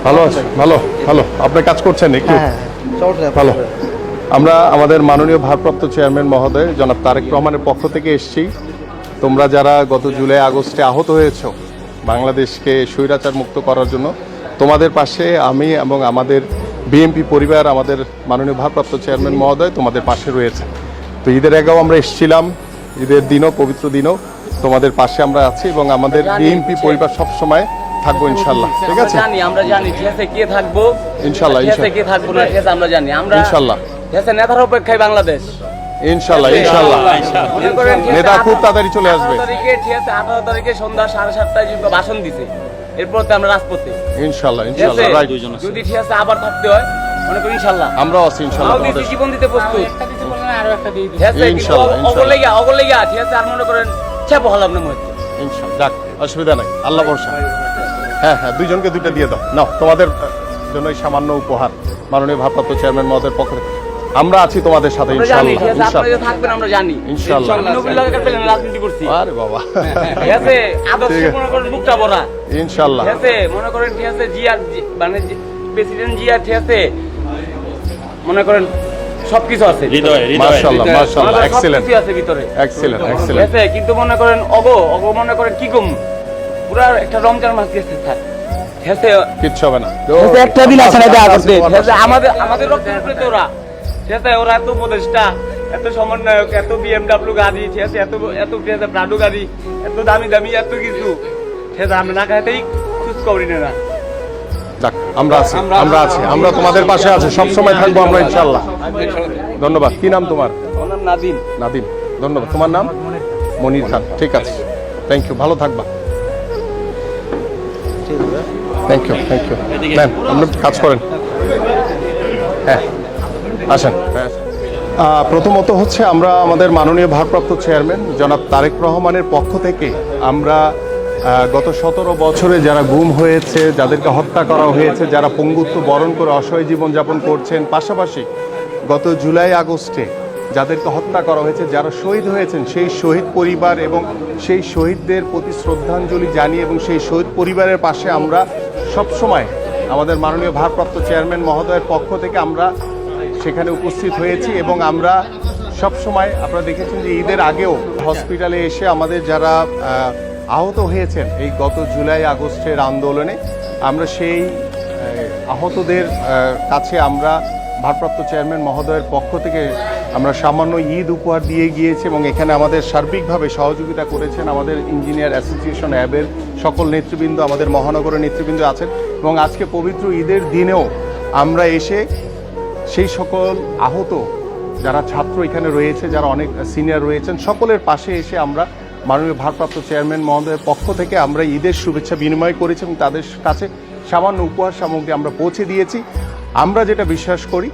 ভালো আছে, ভালো ভালো। আপনি কাজ করছেন একটু? ভালো। আমরা আমাদের মাননীয় ভারপ্রাপ্ত চেয়ারম্যান মহোদয় জনাব তারেক রহমানের পক্ষ থেকে এসেছি। তোমরা যারা গত জুলাই আগস্টে আহত হয়েছ বাংলাদেশকে স্বৈরাচার মুক্ত করার জন্য, তোমাদের পাশে আমি এবং আমাদের বিএনপি পরিবার, আমাদের মাননীয় ভারপ্রাপ্ত চেয়ারম্যান মহোদয় তোমাদের পাশে রয়েছে। তো ঈদের আগেও আমরা এসেছিলাম, ঈদের দিনও, পবিত্র দিনও তোমাদের পাশে আমরা আছি এবং আমাদের বিএনপি পরিবার সবসময় থাকবো ইনশাল্লাহ। ঠিক আছে, আমরা জানি ঠিক আছে কে থাকবো ইনশাল্লাহ, কে থাকবো না ঠিক আছে আমরা জানি, আমরা ইনশাল্লাহ ঠিক আছে নেতার অপেক্ষায় বাংলাদেশ ইনশাল্লাহ ইনশাল্লাহ। নেতা খুব তাড়াতাড়ি চলে আসবে। 18 তারিখে সন্ধ্যা 7:30টায় ভাষণ দিছে, এরপর তো আমরা রাজপথে ইনশাল্লাহ ইনশাল্লাহ। রাইট, যদি ঠিক আছে আবার থাকতে হয় মনে করি ইনশাল্লাহ আমরাও আছি ইনশাল্লাহ। আমাদের জীবন দিতে প্রস্তুত ইনশাল্লাহ অগলেগা ঠিক আছে। আর মনে করেন চাপ হলাম না মধ্যে ইনশাল্লাহ। যাক, অসুবিধা নাই, আল্লাহ ভরসা। হ্যাঁ হ্যাঁ, দুইজনকে দুইটা দিয়ে দাও। নাও, তোমাদের জন্য এই সামান্য উপহার মাননীয় ভারপ্রাপ্ত চেয়ারম্যান মহোদয়ের পক্ষ থেকে। আমরা আছি তোমাদের সাথে ইনশাআল্লাহ। আপনারা থাকবেন আমরা জানি ইনশাআল্লাহ। নবীর লগে পেলেন রাজনীতি করছি। আরে বাবা, ঠিক আছে আদর্শ মনে করেন বুকটা ভরা ইনশাআল্লাহ। ঠিক আছে মনে করেন ঠিক আছে জিয়া মানে প্রেসিডেন্ট জিয়া ঠিক আছে মনে করেন সবকিছু আছে মাশাআল্লাহ মাশাআল্লাহ, এক্সেলেন্ট সবকিছু আছে ভিতরে, এক্সেলেন্ট ঠিক এক্সেলেন্ট। আছে কিন্তু মনে করেন অগো মনে করেন কি কম পুরা একটা রমজান মাস গেছে স্যার। ঠিক আছে কিচ্ছু হবে না, একটা দিন আছে না করতে ঠিক আছে। আমাদের রক্তের উপরে তো ওরা ঠিক আছে, ওরা এত উপদেষ্টা, এত সমন্বয়ক, এত বিএমডব্লিউ গাড়ি ঠিক আছে, এত এত ঠিক আছে প্রাডো গাড়ি, এত দামি দামি এত কিছু ঠিক আছে, আমরা না খাইতেই খুশ করি না। যাক, আমরা আছি আমরা আছি, আমরা তোমাদের পাশে আছি, সব সময় থাকবো আমরা ইনশাআল্লাহ। ধন্যবাদ। কি নাম তোমার? আমার নাম নাদিম। নাদিম, ধন্যবাদ। তোমার নাম? মনির খান। ঠিক আছে, থ্যাংক ইউ, ভালো থাকবা। Thank you thank you. Ma'am, আপনি কাজ করেন। হ্যাঁ আসেন। প্রথমত হচ্ছে আমরা আমাদের মাননীয় ভারপ্রাপ্ত চেয়ারম্যান জনাব তারেক রহমানের পক্ষ থেকে আমরা গত 17 বছরে যারা গুম হয়েছে, যাদেরকে হত্যা করা হয়েছে, যারা পঙ্গুত্ব বরণ করে অসহায় জীবনযাপন করছেন, পাশাপাশি গত জুলাই আগস্টে যাদেরকে হত্যা করা হয়েছে, যারা শহীদ হয়েছেন, সেই শহীদ পরিবার এবং সেই শহীদদের প্রতি শ্রদ্ধাঞ্জলি জানিয়ে এবং সেই শহীদ পরিবারের পাশে আমরা সবসময় আমাদের মাননীয় ভারপ্রাপ্ত চেয়ারম্যান মহোদয়ের পক্ষ থেকে আমরা সেখানে উপস্থিত হয়েছি। এবং আমরা সবসময়, আপনারা দেখেছেন যে ঈদের আগেও হসপিটালে এসে আমাদের যারা আহত হয়েছেন এই গত জুলাই আগস্টের আন্দোলনে, আমরা সেই আহতদের কাছে আমরা ভারপ্রাপ্ত চেয়ারম্যান মহোদয়ের পক্ষ থেকে আমরা সামান্য ঈদ উপহার দিয়ে গিয়েছি। এবং এখানে আমাদের সার্বিকভাবে সহযোগিতা করেছেন আমাদের ইঞ্জিনিয়ার অ্যাসোসিয়েশন অ্যাবের সকল নেতৃবৃন্দ, আমাদের মহানগরের নেতৃবৃন্দ আছেন। এবং আজকে পবিত্র ঈদের দিনেও আমরা এসে সেই সকল আহত যারা ছাত্র এখানে রয়েছে, যারা অনেক সিনিয়র রয়েছেন, সকলের পাশে এসে আমরা মাননীয় ভারপ্রাপ্ত চেয়ারম্যান মহোদয়ের পক্ষ থেকে আমরা ঈদের শুভেচ্ছা বিনিময় করেছি এবং তাদের কাছে সামান্য উপহার সামগ্রী আমরা পৌঁছে দিয়েছি। আমরা যেটা বিশ্বাস করি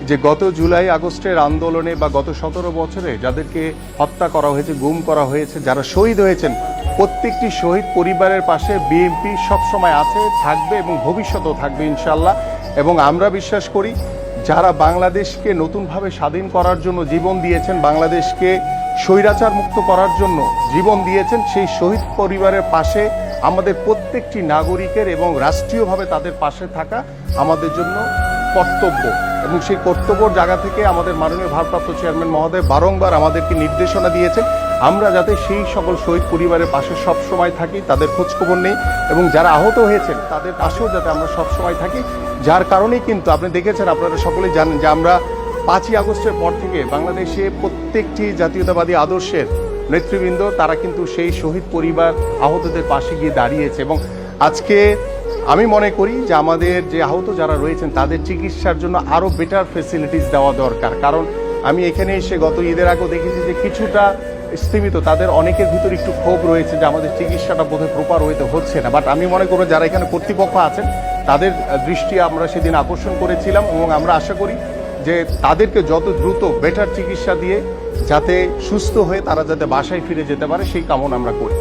যে গত জুলাই আগস্টের আন্দোলনে বা গত 17 বছরে যাদেরকে হত্যা করা হয়েছে, গুম করা হয়েছে, যারা শহীদ হয়েছেন, প্রত্যেকটি শহীদ পরিবারের পাশে বিএনপি সবসময় আছে, থাকবে এবং ভবিষ্যতেও থাকবে ইনশাল্লাহ। এবং আমরা বিশ্বাস করি যারা বাংলাদেশকে নতুনভাবে স্বাধীন করার জন্য জীবন দিয়েছেন, বাংলাদেশকে স্বৈরাচার মুক্ত করার জন্য জীবন দিয়েছেন, সেই শহীদ পরিবারের পাশে আমাদের প্রত্যেকটি নাগরিকের এবং রাষ্ট্রীয়ভাবে তাদের পাশে থাকা আমাদের জন্য কর্তব্য। এবং সেই কর্তব্যর জায়গা থেকে আমাদের মাননীয় ভারপ্রাপ্ত চেয়ারম্যান মহোদয় বারংবার আমাদেরকে নির্দেশনা দিয়েছেন আমরা যাতে সেই সকল শহীদ পরিবারের পাশে সবসময় থাকি, তাদের খোঁজখবর নেই এবং যারা আহত হয়েছেন তাদের পাশেও যাতে আমরা সবসময় থাকি। যার কারণেই কিন্তু আপনি দেখেছেন, আপনারা সকলেই জানেন যে আমরা 5ই আগস্টের পর থেকে বাংলাদেশে প্রত্যেকটি জাতীয়তাবাদী আদর্শের নেতৃবৃন্দ তারা কিন্তু সেই শহীদ পরিবার আহতদের পাশে গিয়ে দাঁড়িয়েছে। এবং আজকে আমি মনে করি যে আমাদের যে আহত যারা রয়েছেন তাদের চিকিৎসার জন্য আরও বেটার ফেসিলিটিস দেওয়া দরকার। কারণ আমি এখানে এসে গত ঈদের আগেও দেখেছি যে কিছুটা স্থিমিত, তাদের অনেকের ভিতরে একটু ক্ষোভ রয়েছে যে আমাদের চিকিৎসাটা বোধহয় প্রপার ওয়েতে হচ্ছে না। বাট আমি মনে করি যারা এখানে কর্তৃপক্ষ আছেন তাদের দৃষ্টি আমরা সেদিন আকর্ষণ করেছিলাম এবং আমরা আশা করি যে তাদেরকে যত দ্রুত বেটার চিকিৎসা দিয়ে যাতে সুস্থ হয়ে তারা যাতে বাসায় ফিরে যেতে পারে সেই কামনা আমরা করি।